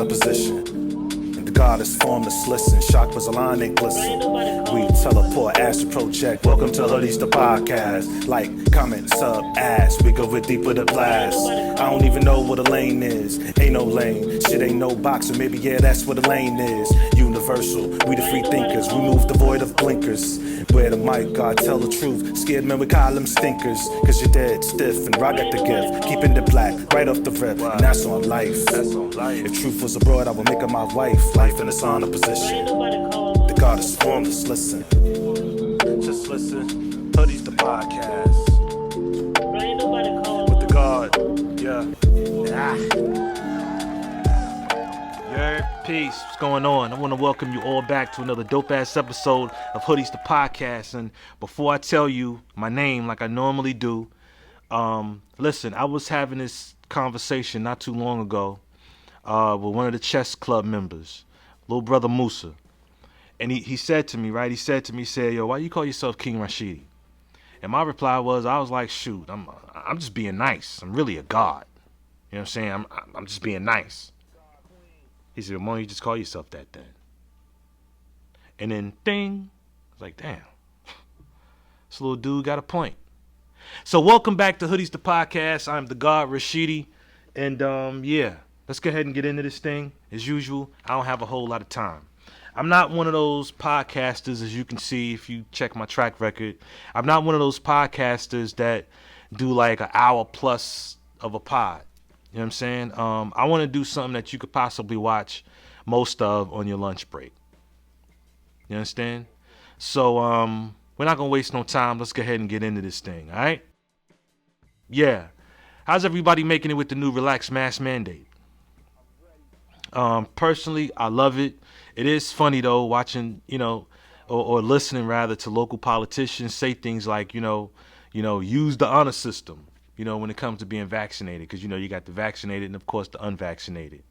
a position. And the goddess formed us listen. Shock was a line and glisten. We teleport, astro project. Welcome to Hoodies the podcast. Like, comment, sub, ask. We go with deeper the blast. I don't even know what a lane is. Ain't no lane. Shit ain't no box, or maybe yeah, that's what a lane is. Universal. We the free thinkers. We move the void of blinkers. Wear the mic, God tell the truth. Scared men, we call them stinkers. Cause you're dead stiff and I got the gift. Keeping it black, right off the rip. And that's on life. If truth was abroad, I would make her my wife. Life in a sign of position. The goddess formed us, listen. Just listen. Hoodies the podcast. With the God, yeah. Peace, what's going on? I want to welcome you all back to another dope-ass episode of Hoodies the Podcast. And before I tell you my name like I normally do, listen, I was having this conversation not too long ago with one of the chess club members, little brother Musa. And he said to me, right, he said, yo, why you call yourself King Rashidi? And my reply was, I was like, shoot, I'm just being nice. I'm really a god. You know what I'm saying? I'm just being nice. He said, well, why don't you just call yourself that then? And then, ding, I was like, damn, this little dude got a point. So welcome back to Hoodies the Podcast. I'm the God Rashidi. And yeah, let's go ahead and get into this thing. As usual, I don't have a whole lot of time. I'm not one of those podcasters, as you can see if you check my track record. I'm not one of those podcasters that do like an hour plus of a pod. You know what I'm saying? I want to do something that you could possibly watch most of on your lunch break. You understand? So we're not going to waste no time. Let's go ahead and get into this thing, all right? Yeah. How's everybody making it with the new relaxed mask mandate? Personally, I love it. It is funny, though, watching, or listening, rather, to local politicians say things like, use the honor system. When it comes to being vaccinated, because, you got the vaccinated and, of course, the unvaccinated,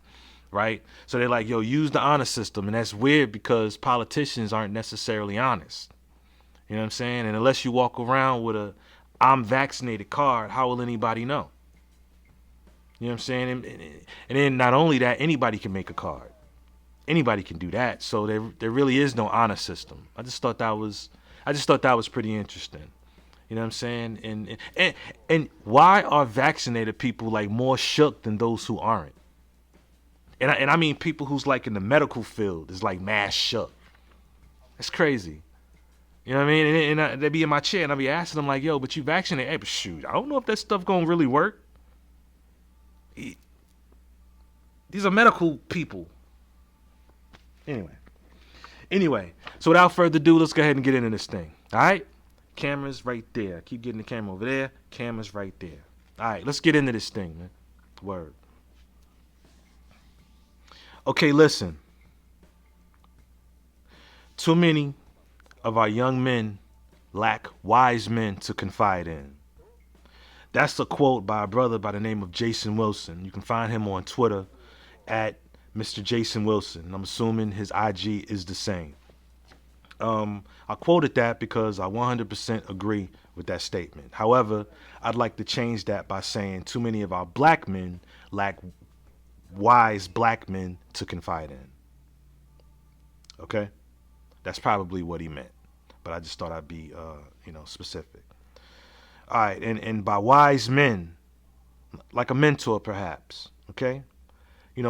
right? So they're like, use the honor system. And that's weird because politicians aren't necessarily honest. You know what I'm saying? And unless you walk around with a I'm vaccinated card, how will anybody know? You know what I'm saying? And then not only that, anybody can make a card. Anybody can do that. So there really is no honor system. I just thought that was pretty interesting. You know what I'm saying? And why are vaccinated people like more shook than those who aren't? And I mean people who's like in the medical field is like mass shook. That's crazy. You know what I mean? And they be in my chair and I be asking them like, yo, but you vaccinated? Hey, but shoot, I don't know if that stuff gonna really work. These are medical people. Anyway, so without further ado, let's go ahead and get into this thing. All right? Camera's right there. I keep getting the camera over there. Camera's right there. All right, let's get into this thing, man. Word. Okay, listen. Too many of our young men lack wise men to confide in. That's a quote by a brother by the name of Jason Wilson. You can find him on Twitter at Mr. Jason Wilson. I'm assuming his IG is the same. I quoted that because I 100% agree with that statement. However, I'd like to change that by saying too many of our black men lack wise black men to confide in. Okay? That's probably what he meant. But I just thought I'd be, specific. All right, and by wise men, like a mentor perhaps, okay?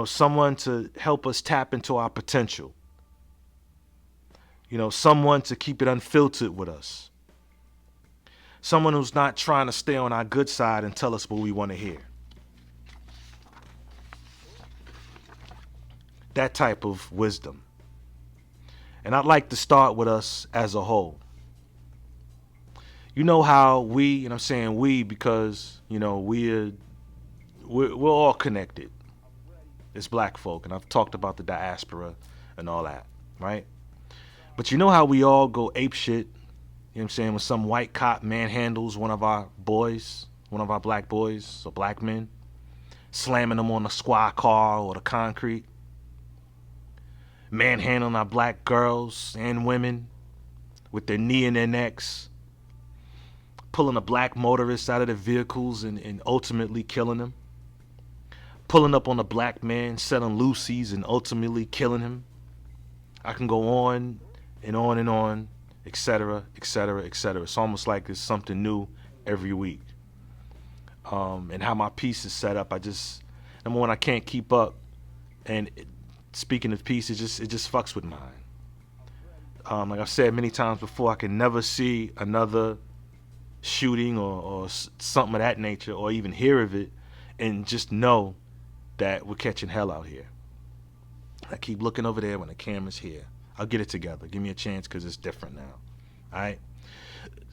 Someone to help us tap into our potential. Someone to keep it unfiltered with us. Someone who's not trying to stay on our good side and tell us what we want to hear. That type of wisdom. And I'd like to start with us as a whole. You know how we, and I'm saying we because, we're all connected as black folk. And I've talked about the diaspora and all that, right? But you know how we all go ape shit, you know what I'm saying, when some white cop manhandles one of our boys, one of our black boys or black men, slamming them on the squad car or the concrete, manhandling our black girls and women with their knee in their necks, pulling a black motorist out of their vehicles and ultimately killing them, pulling up on a black man, selling loosies, and ultimately killing him. I can go on and on and on, etc., etc., etc. It's almost like it's something new every week. And how my piece is set up, number one, I can't keep up. And speaking of peace, it just fucks with mine. Like I've said many times before, I can never see another shooting or something of that nature, or even hear of it, and just know that we're catching hell out here. I keep looking over there when the camera's here. I'll get it together. Give me a chance, because it's different now. All right?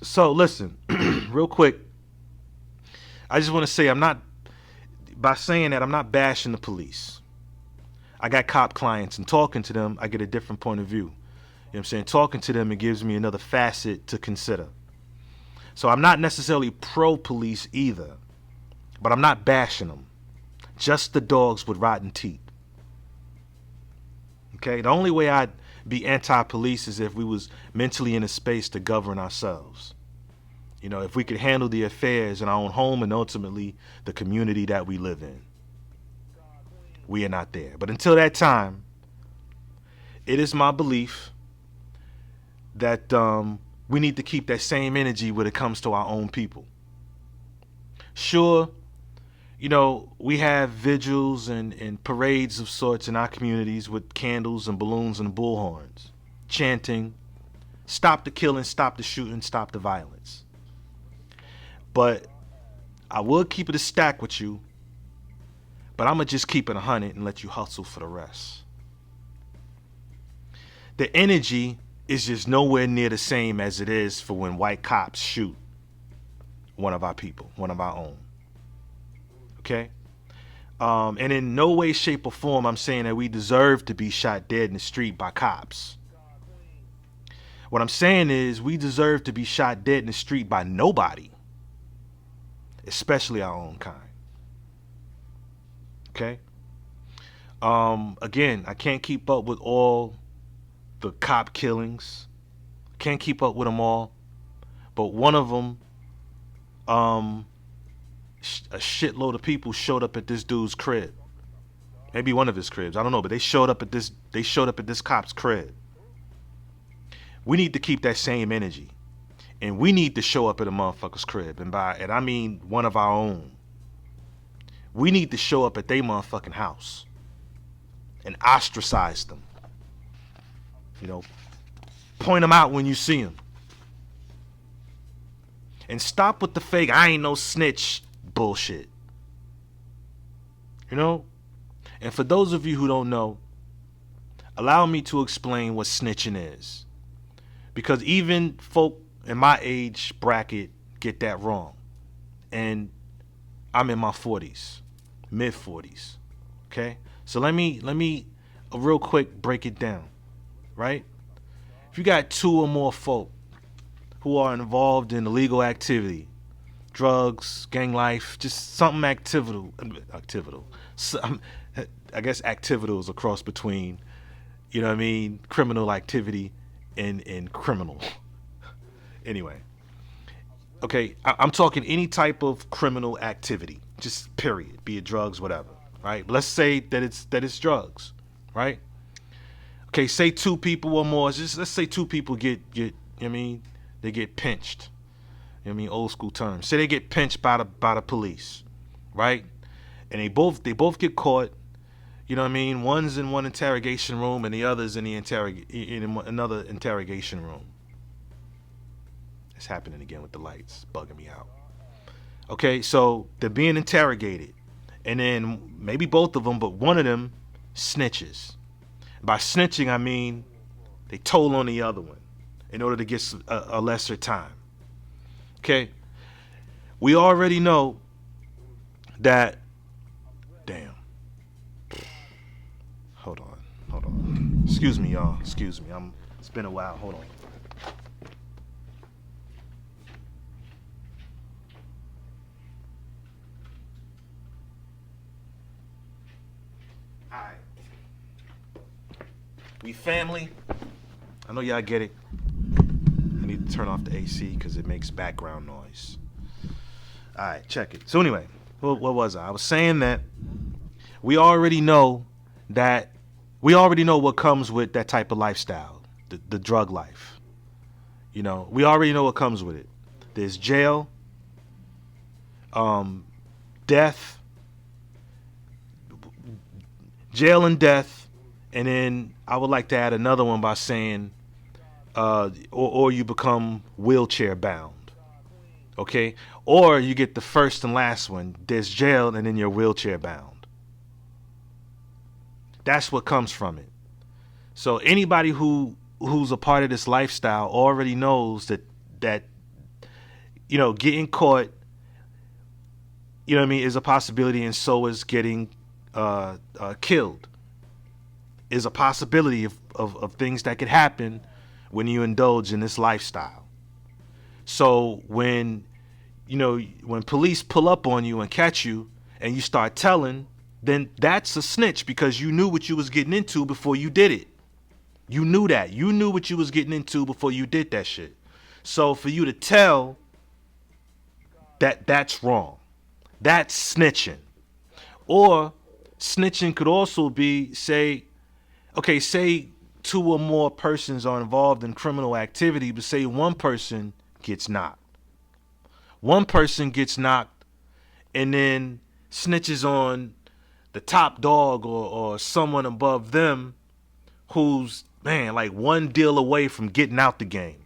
So listen, real quick, I just want to say I'm not bashing the police. I got cop clients, and talking to them, I get a different point of view. You know what I'm saying? Talking to them, it gives me another facet to consider. So I'm not necessarily pro-police either, but I'm not bashing them. Just the dogs with rotten teeth. Okay? The only way I'd be anti-police is if we was mentally in a space to govern ourselves. You know, if we could handle the affairs in our own home and ultimately the community that we live in. We are not there. But until that time, it is my belief that we need to keep that same energy when it comes to our own people. Sure, you know, we have vigils and parades of sorts in our communities with candles and balloons and bullhorns, chanting, stop the killing, stop the shooting, stop the violence. But I will keep it a stack with you, but I'm going to just keep it 100 and let you hustle for the rest. The energy is just nowhere near the same as it is for when white cops shoot one of our people, one of our own. Okay? And in no way, shape, or form I'm saying that we deserve to be shot dead in the street by cops. What I'm saying is we deserve to be shot dead in the street by nobody, especially our own kind. Okay? Again, I can't keep up with all the cop killings. Can't keep up with them all. But one of them, a shitload of people showed up at this dude's crib. Maybe one of his cribs. I don't know, but they showed up at this cop's crib. We need to keep that same energy. And we need to show up at a motherfucker's crib. And I mean one of our own. We need to show up at their motherfucking house and ostracize them. You know, point them out when you see them. And stop with the fake, I ain't no snitch bullshit. You know? And for those of you who don't know, allow me to explain what snitching is. Because even folk in my age bracket get that wrong. And I'm in my 40s, mid 40s. Okay? So let me real quick break it down. Right? If you got two or more folk who are involved in illegal activity, drugs, gang life, just something activital. I guess activital is a cross between, you know what I mean, criminal activity and criminal. Anyway. Okay, I'm talking any type of criminal activity, just period, be it drugs, whatever, right? But let's say that it's drugs, right? Okay, say two people or more. Let's say two people get you know what I mean, they get pinched. You know what I mean, old school terms. Say they get pinched by the police, right? And they both get caught. You know what I mean? One's in one interrogation room and the other's in another interrogation room. It's happening again with the lights, bugging me out. Okay, so they're being interrogated, and then maybe both of them, but one of them snitches. By snitching, I mean they told on the other one in order to get a lesser time. Okay, we already know that. Damn. Hold on. Excuse me, y'all. Excuse me. It's been a while. Hold on. Alright. We family. I know y'all get it. I need to turn off the AC because it makes background noise. Alright, check it. So anyway, what was I? I was saying that we already know that we already know what comes with that type of lifestyle, the drug life. You know, we already know what comes with it. There's jail, um, death, jail and death, and then I would like to add another one by saying, or you become wheelchair bound, okay? Or you get the first and last one. There's jail, and then you're wheelchair bound. That's what comes from it. So anybody who's a part of this lifestyle already knows that getting caught, what I mean, is a possibility, and so is getting killed. Is a possibility of things that could happen when you indulge in this lifestyle. So when police pull up on you and catch you and you start telling, then that's a snitch, because you knew what you was getting into before you did it. You knew that. You knew what you was getting into before you did that shit. So for you to tell that's wrong. That's snitching. Or snitching could also be, say two or more persons are involved in criminal activity, but say one person gets knocked. One person gets knocked and then snitches on the top dog or someone above them who's, man, like one deal away from getting out the game.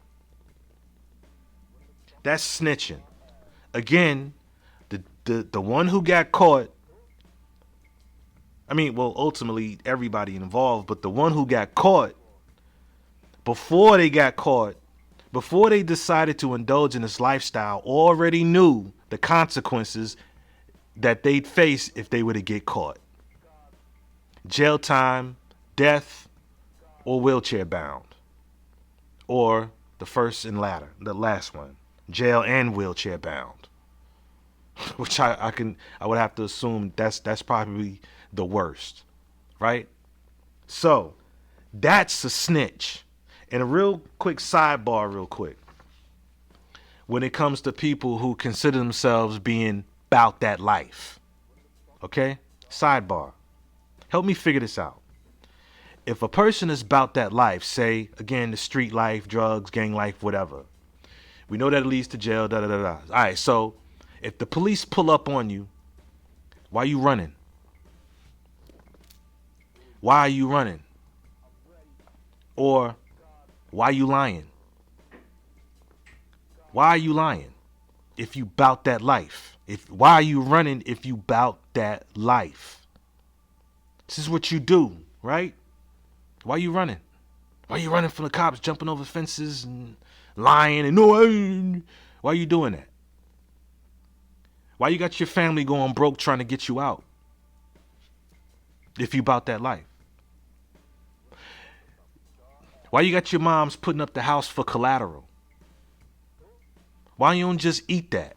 That's snitching. Again, the one who got caught, ultimately everybody involved, but the one who got caught, before they decided to indulge in this lifestyle, already knew the consequences that they'd face if they were to get caught. Jail time, death, or wheelchair bound. Or the last one, jail and wheelchair bound. Which I would have to assume that's probably the worst, right? So that's a snitch. And a real quick sidebar, when it comes to people who consider themselves being about that life, okay? Sidebar. Help me figure this out. If a person is about that life, say, again, the street life, drugs, gang life, whatever, we know that it leads to jail, da da da da. All right, so if the police pull up on you, why are you running? Why are you running? Or why are you lying? Why are you lying if you bout that life? Why are you running if you bout that life? This is what you do, right? Why are you running? Why are you running from the cops, jumping over fences and lying and why are you doing that? Why you got your family going broke trying to get you out if you bout that life? Why you got your moms putting up the house for collateral? Why you don't just eat that?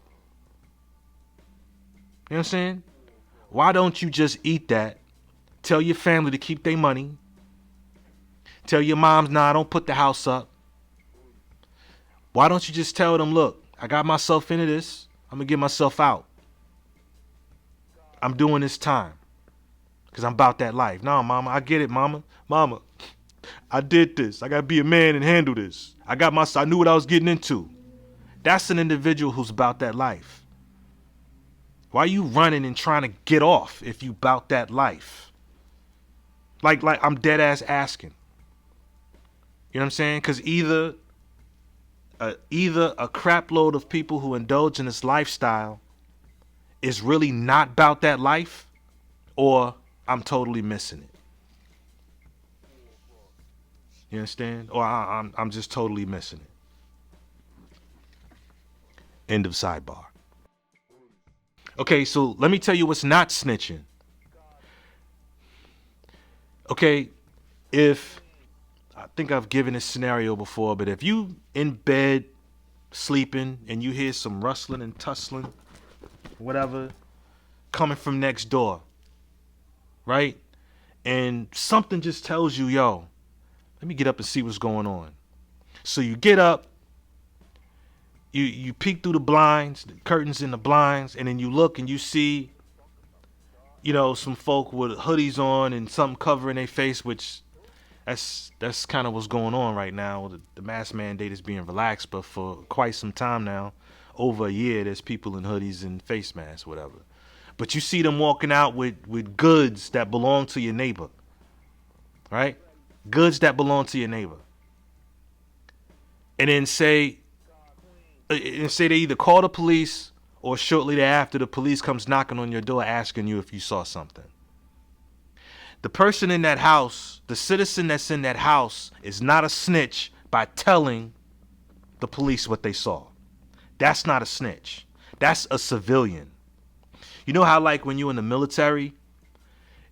You know what I'm saying? Why don't you just eat that? Tell your family to keep their money. Tell your moms, nah, don't put the house up. Why don't you just tell them, look, I got myself into this. I'm going to get myself out. I'm doing this time because I'm about that life. No, mama, I get it, mama. Mama, I did this. I got to be a man and handle this. I knew what I was getting into. That's an individual who's about that life. Why are you running and trying to get off if you about that life? Like I'm dead ass asking. You know what I'm saying? Because either a crap load of people who indulge in this lifestyle is really not about that life, or I'm totally missing it. You understand? Or I'm just totally missing it. End of sidebar. Okay, so let me tell you what's not snitching. Okay, I think I've given this scenario before, but if you in bed sleeping and you hear some rustling and tussling, whatever, coming from next door, right? And something just tells you, yo, let me get up and see what's going on. So you get up, you peek through the blinds, the curtains in the blinds, and then you look and you see, some folk with hoodies on and something covering their face, which that's kind of what's going on right now. The mask mandate is being relaxed, but for quite some time now, over a year, there's people in hoodies and face masks, whatever. But you see them walking out with goods that belong to your neighbor, right? Goods that belong to your neighbor. And then say they either call the police or shortly thereafter the police comes knocking on your door asking you if you saw something. The person in that house, the citizen that's in that house, is not a snitch by telling the police what they saw. That's not a snitch. That's a civilian. You know how, like, when you're in the military,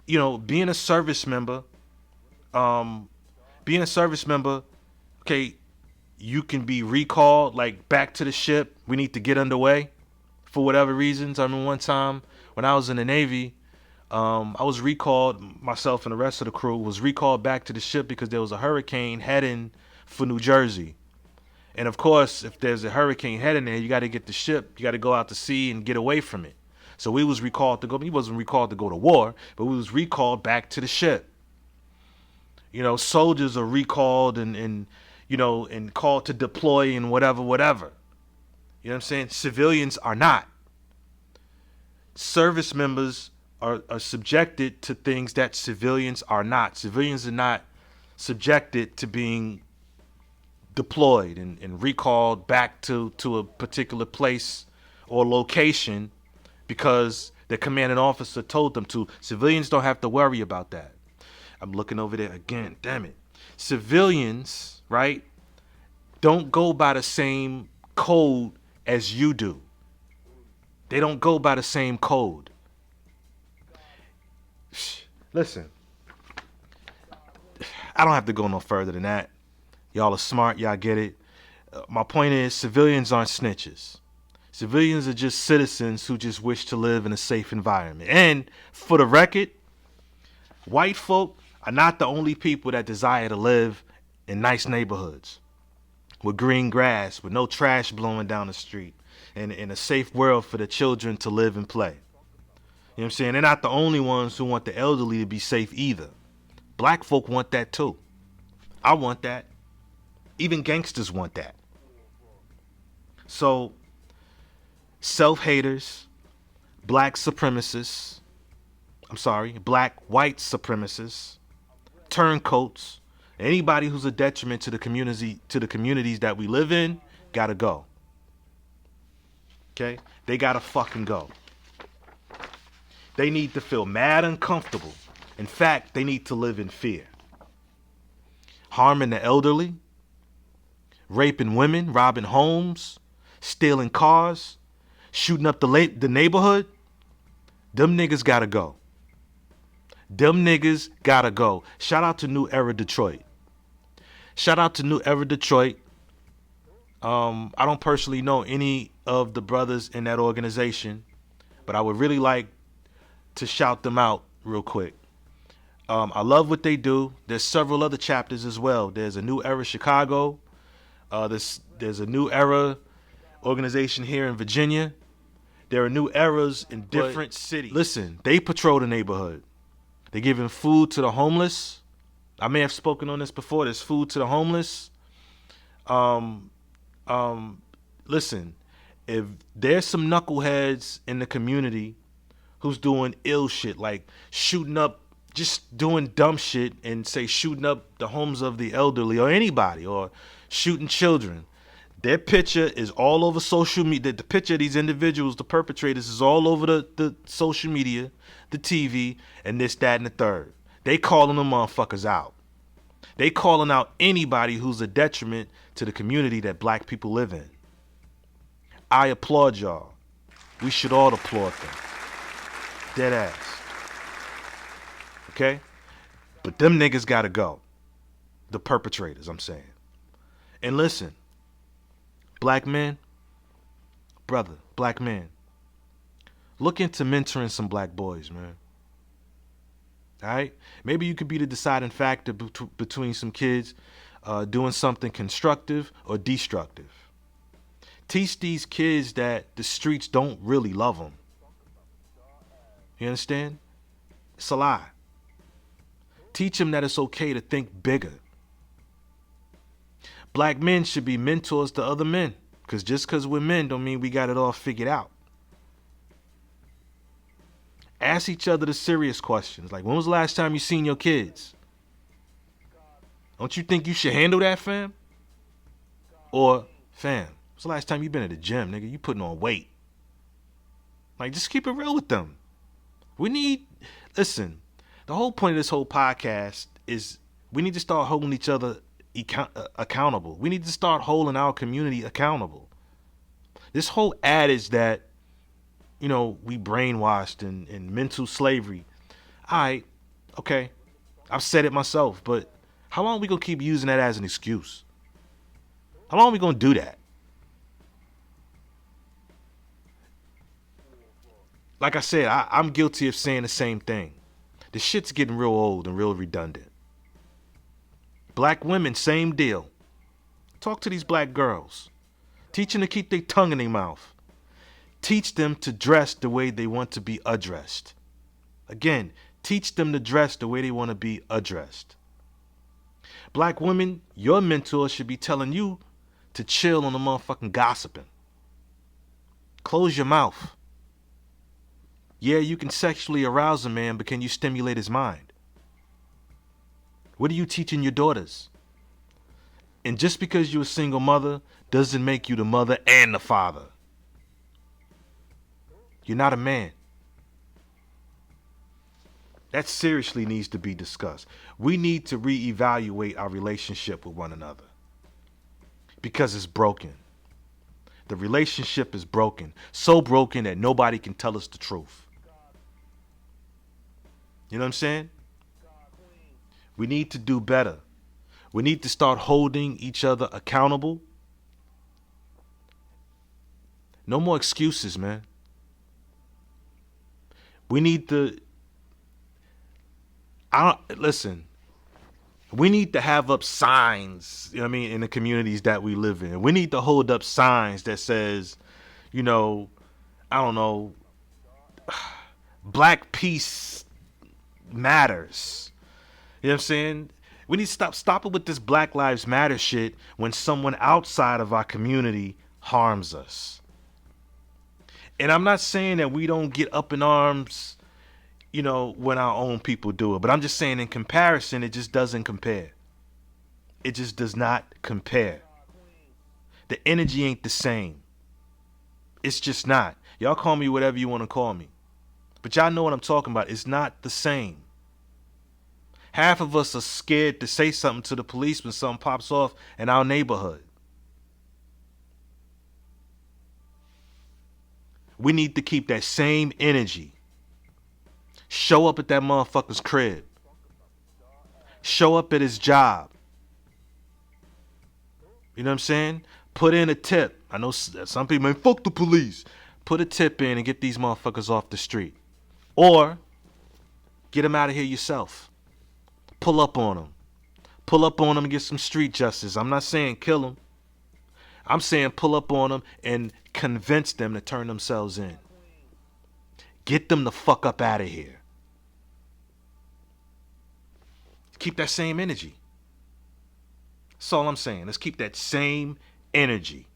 being a service member, okay, you can be recalled, like, back to the ship. We need to get underway for whatever reasons. I remember one time when I was in the Navy, I was recalled, myself and the rest of the crew was recalled back to the ship because there was a hurricane heading for New Jersey. And of course, if there's a hurricane heading there, you got to get the ship, you got to go out to sea and get away from it. So we was recalled to go, he wasn't recalled to go to war, but we was recalled back to the ship. Soldiers are recalled and called to deploy and whatever. You know what I'm saying? Civilians are not. Service members are subjected to things that civilians are not. Civilians are not subjected to being deployed and recalled back to a particular place or location because the commanding officer told them to. Civilians don't have to worry about that. I'm looking over there again. Damn it. Civilians, right, don't go by the same code as you do. They don't go by the same code. Listen, I don't have to go no further than that. Y'all are smart. Y'all get it. My point is, civilians aren't snitches. Civilians are just citizens who just wish to live in a safe environment. And for the record, white folk are not the only people that desire to live in nice neighborhoods with green grass, with no trash blowing down the street, and in a safe world for the children to live and play. You know what I'm saying? They're not the only ones who want the elderly to be safe either. Black folk want that too. I want that. Even gangsters want that. So, self-haters, black white supremacists, turncoats, anybody who's a detriment to the communities that we live in, gotta go. Okay? They gotta fucking go. They need to feel mad and uncomfortable. In fact, they need to live in fear. Harming the elderly, raping women, robbing homes, stealing cars, shooting up the neighborhood, them niggas gotta go. Them niggas gotta go. Shout out to New Era Detroit. I don't personally know any of the brothers in that organization, but I would really like to shout them out real quick. I love what they do. There's several other chapters as well. There's a New Era Chicago. There's a New Era organization here in Virginia. There are new eras in different cities. Listen, they patrol the neighborhood. They're giving food to the homeless. I may have spoken on this before. There's food to the homeless. Listen, if there's some knuckleheads in the community who's doing ill shit, like shooting up, just doing dumb shit and say shooting up the homes of the elderly or anybody, or shooting children, their picture is all over social media. The picture of these individuals, the perpetrators, is all over the social media, the TV, and this, that, and the third. They calling them motherfuckers out. They calling out anybody who's a detriment to the community that black people live in. I applaud y'all. We should all applaud them. Dead ass. Okay? But them niggas gotta go. The perpetrators, I'm saying. And listen, black men, black men, look into mentoring some black boys, man. All right? Maybe you could be the deciding factor between some kids doing something constructive or destructive. Teach these kids that the streets don't really love them. You understand? It's a lie. Teach them that it's okay to think bigger. Black men should be mentors to other men, because just because we're men don't mean we got it all figured out. Ask each other the serious questions, like, when was the last time you seen your kids? Don't you think you should handle that, fam? Or, fam, when's the last time you been at the gym, nigga? You putting on weight. Like, just keep it real with them. Listen, the whole point of this whole podcast is we need to start holding each other accountable. We need to start holding our community accountable. This whole adage that, we brainwashed and mental slavery. All right, okay, I've said it myself, but how long are we going to keep using that as an excuse? How long are we going to do that? Like I said, I'm guilty of saying the same thing. The shit's getting real old and real redundant. Black women, same deal. Talk to these black girls. Teach them to keep their tongue in their mouth. Teach them to dress the way they want to be addressed. Again, teach them to dress the way they want to be addressed. Black women, your mentor should be telling you to chill on the motherfucking gossiping. Close your mouth. Yeah, you can sexually arouse a man, but can you stimulate his mind? What are you teaching your daughters? And just because you're a single mother doesn't make you the mother and the father. You're not a man. That seriously needs to be discussed. We need to reevaluate our relationship with one another because it's broken. The relationship is broken. So broken that nobody can tell us the truth. You know what I'm saying? We need to do better. We need to start holding each other accountable. No more excuses, man. We need to, we need to have up signs, in the communities that we live in. We need to hold up signs that says, Black peace matters. You know what I'm saying? We need to stop it with this Black Lives Matter shit when someone outside of our community harms us. And I'm not saying that we don't get up in arms, when our own people do it. But I'm just saying in comparison, it just doesn't compare. It just does not compare. The energy ain't the same. It's just not. Y'all call me whatever you want to call me. But y'all know what I'm talking about. It's not the same. Half of us are scared to say something to the police when something pops off in our neighborhood. We need to keep that same energy. Show up at that motherfucker's crib. Show up at his job. You know what I'm saying? Put in a tip. I know some people, man, fuck the police. Put a tip in and get these motherfuckers off the street. Or get them out of here yourself. Pull up on them. Pull up on them and get some street justice. I'm not saying kill them. I'm saying pull up on them and convince them to turn themselves in. Get them the fuck up out of here. Keep that same energy. That's all I'm saying. Let's keep that same energy.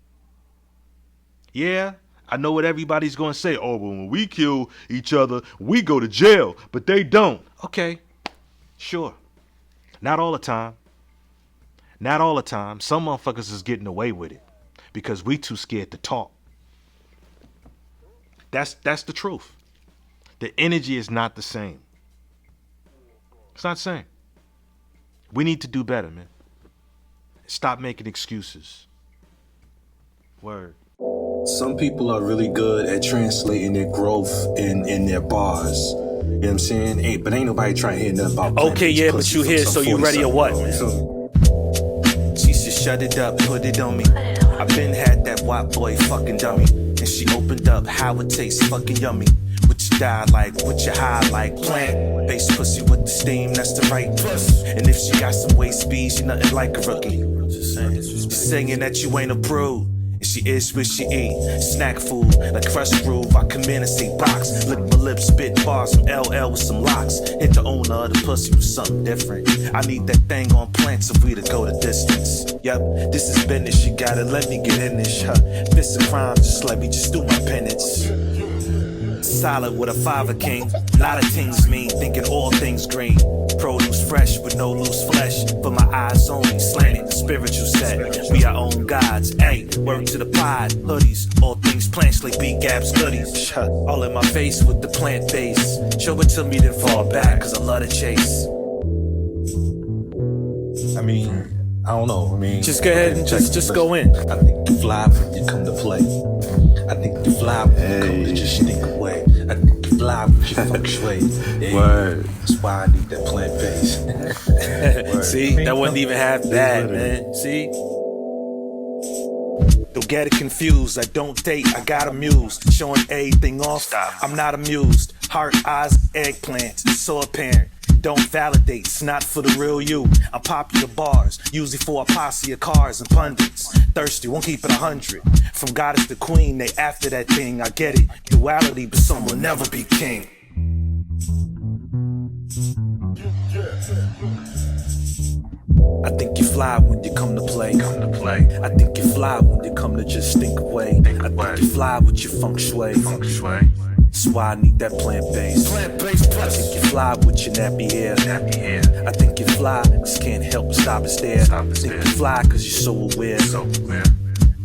Yeah, I know what everybody's going to say. Oh, well, when we kill each other, we go to jail, but they don't. Okay, sure. Not all the time. Not all the time. Some motherfuckers is getting away with it because we too scared to talk. That's the truth. The energy is not the same. It's not the same. We need to do better, man. Stop making excuses. Word. Some people are really good at translating their growth in their bars. You know what I'm saying? Ain't nobody trying to hear nothing about okay, yeah, but you here, so you ready or what, man? She said, shut it up, put it on me. I been had that white boy fucking dummy. And she opened up how it tastes fucking yummy. What you die like, what you high like, plant based pussy with the steam, that's the right plus. And if she got some waist speed, she nothing like a rookie. Just saying that you ain't approved. And she is what she eat. Snack food, like crushed groove. I come in and see box. Lick my lips, spit bars from LL with some locks. Hit the owner of the pussy with something different. I need that thing on plants if we to go the distance. Yep, this is business. You gotta let me get in this. If it's a crime, just let me just do my penance. Solid with a father king. Lot of things mean, thinking all things green. Produce fresh with no loose flesh. For my eyes only, slanted, spiritual set. We our own gods, ayy. Work to the pod, hoodies. All things plants like B-Gaps goodies. All in my face with the plant base. Show it to me, then fall back, cause I love to chase. I mean, I don't know. I mean, Just go ahead and just go in. I think you fly when you come to play. I think you fly when you come to just sneak away. I think you fly with your feng shui. Yeah. Word. That's why I need that plant base. See, that wasn't even half bad, man. See? Don't get it confused, I don't date, I got amused. Showing everything off, I'm not amused. Heart, eyes, eggplants, it's so apparent. Don't validate, it's not for the real you. I'm popular bars, usually for a posse of cars and pundits. Thirsty, won't keep it 100. From goddess to queen, they after that thing, I get it. Duality, but some will never be king. I think you fly when you come to play. I think you fly when you come to just think away. I think you fly with your feng shui. That's why I need that plant base. I think you fly with your nappy hair. I think you fly, just can't help but stop and stare. I think you fly cause you're so aware.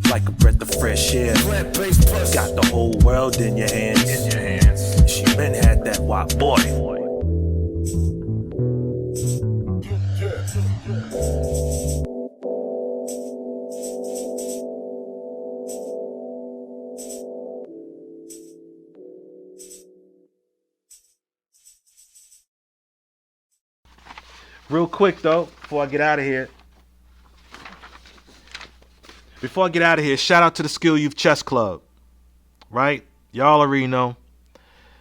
Like a breath of fresh air. Got the whole world in your hands. She been had that white boy. Real quick though, before I get out of here. Shout out to the Skill Youth Chess Club. Right? Y'all already know.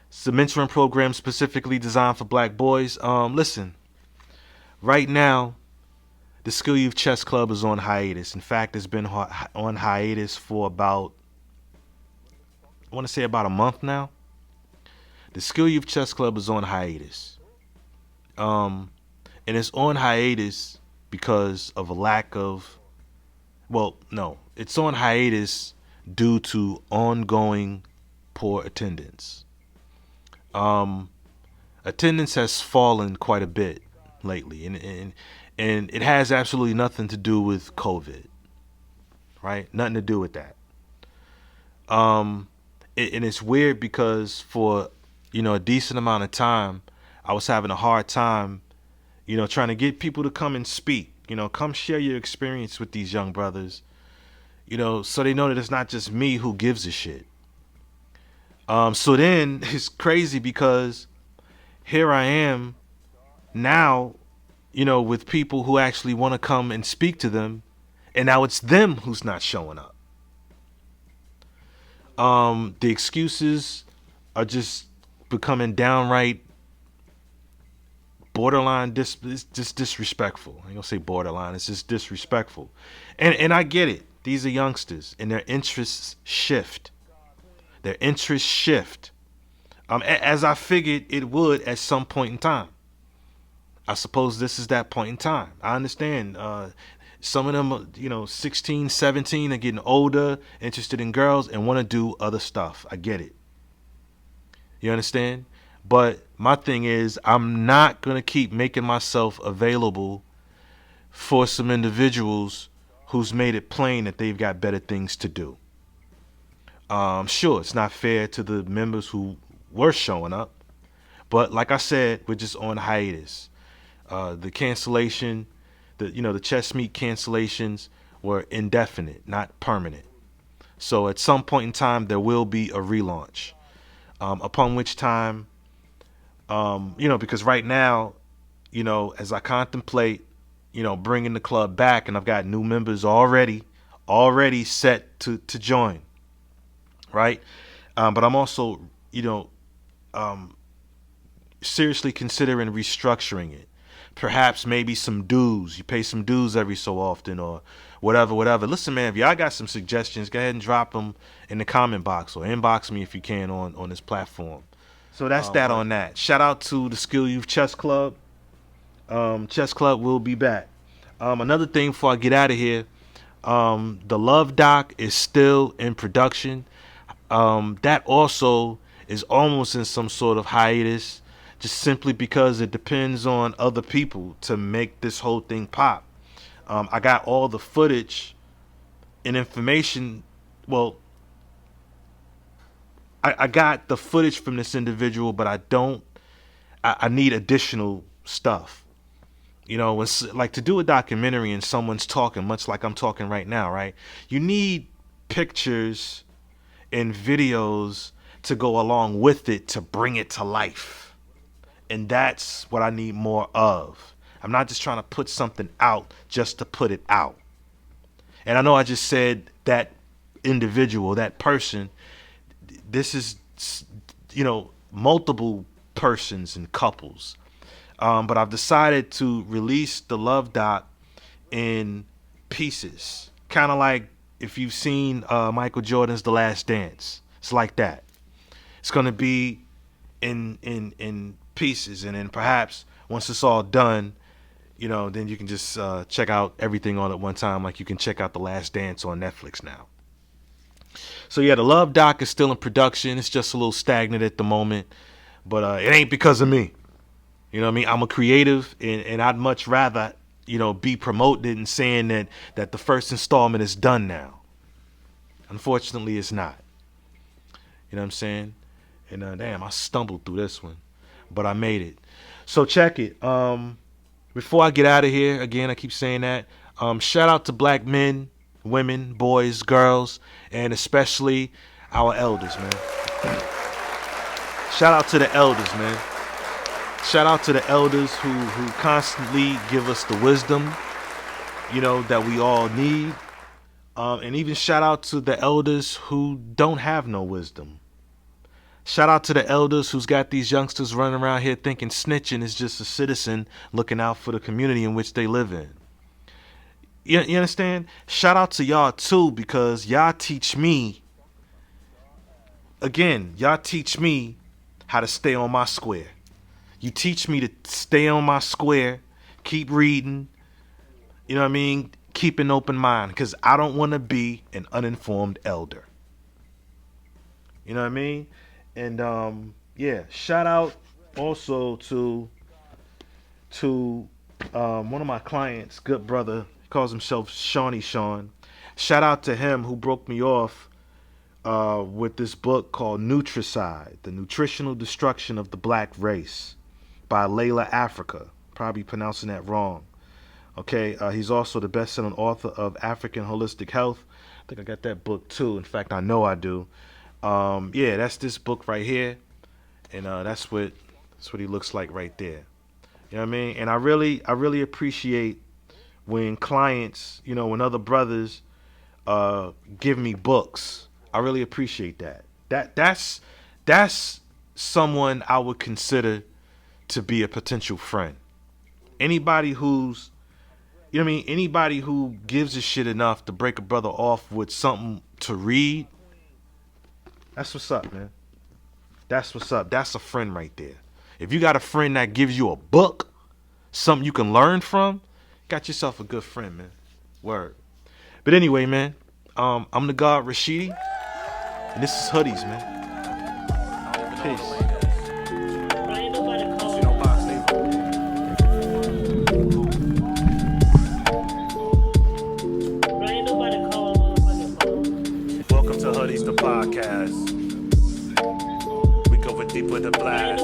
It's a mentoring program specifically designed for black boys. Listen. Right now, the Skill Youth Chess Club is on hiatus. In fact, it's been on hiatus for about, I want to say about a month now. The Skill Youth Chess Club is on hiatus. And it's on hiatus because of a lack of, it's on hiatus due to ongoing poor attendance. Attendance has fallen quite a bit lately, and it has absolutely nothing to do with COVID, right? Nothing to do with that. And it's weird because for, a decent amount of time, I was having a hard time trying to get people to come and speak, come share your experience with these young brothers, so they know that it's not just me who gives a shit. So then it's crazy because here I am now, with people who actually want to come and speak to them, and now it's them who's not showing up. The excuses are just becoming downright borderline it's just disrespectful. I ain't gonna say borderline, it's just disrespectful. And I get it. These are youngsters and their interests shift. As I figured it would at some point in time. I suppose this is that point in time. I understand. Some of them, 16, 17 are getting older, interested in girls and want to do other stuff. I get it. You understand? But my thing is, I'm not going to keep making myself available for some individuals who's made it plain that they've got better things to do. Sure, it's not fair to the members who were showing up. But like I said, we're just on hiatus. The cancellation, the chess meet cancellations were indefinite, not permanent. So at some point in time, there will be a relaunch. Upon which time, because right now, as I contemplate, bringing the club back, and I've got new members already set to join, right? But I'm also, seriously considering restructuring it, perhaps maybe some dues. You pay some dues every so often or whatever. Listen, man, if y'all got some suggestions, go ahead and drop them in the comment box or inbox me if you can on this platform. So that's that on that. Shout out to the Skill Youth Chess Club. Chess Club will be back. Another thing before I get out of here, the Love Doc is still in production. That also is almost in some sort of hiatus, just simply because it depends on other people to make this whole thing pop. I got all the footage and information. Well, I got the footage from this individual, but I need additional stuff. You know, when, like, to do a documentary and someone's talking, much like I'm talking right now, right? You need pictures and videos to go along with it to bring it to life. And that's what I need more of. I'm not just trying to put something out just to put it out. And I know I just said that individual, that person, this is, you know, multiple persons and couples. But I've decided to release the Love Doc in pieces. Kind of like if you've seen Michael Jordan's The Last Dance. It's like that. It's going to be in pieces. And then perhaps once it's all done, you know, then you can just check out everything all at one time. Like you can check out The Last Dance on Netflix now. So yeah, the Love Doc is still in production. It's just a little stagnant at the moment. But it ain't because of me. You know what I mean? I'm a creative, and I'd much rather, you know, be promoted and saying that the first installment is done now. Unfortunately, it's not. You know what I'm saying? And damn, I stumbled through this one, but I made it. So check it. Before I get out of here, again, I keep saying that. Shout out to black men, women, boys, girls, and especially our elders, man. Shout out to the elders, man. Shout out to the elders who constantly give us the wisdom, you know, that we all need. And even shout out to the elders who don't have no wisdom. Shout out to the elders who's got these youngsters running around here thinking snitching is just a citizen looking out for the community in which they live in. You understand? Shout out to y'all too, because y'all teach me, again, y'all teach me how to stay on my square. You teach me to stay on my square, keep reading, you know what I mean? Keep an open mind, because I don't want to be an uninformed elder. You know what I mean? And yeah, shout out also to one of my clients, good brother, he calls himself Shawnee Sean. Shout out to him who broke me off with this book called Nutricide, The Nutritional Destruction of the Black Race by Layla Africa. Probably pronouncing that wrong. Okay, he's also the best-selling author of African Holistic Health. I think I got that book too. In fact, I know I do. Yeah, that's this book right here, and that's what he looks like right there. You know what I mean? And I really appreciate when clients, you know, when other brothers give me books. I really appreciate that. That's someone I would consider to be a potential friend. Anybody who's, you know what I mean? Anybody who gives a shit enough to break a brother off with something to read, that's what's up, man. That's what's up. That's a friend right there. If you got a friend that gives you a book, something you can learn from, got yourself a good friend, man. Word. But anyway, man, I'm the God Rashidi, and this is Hoodies, man. Peace. Welcome to Hoodies, the podcast. We go deep with the blast.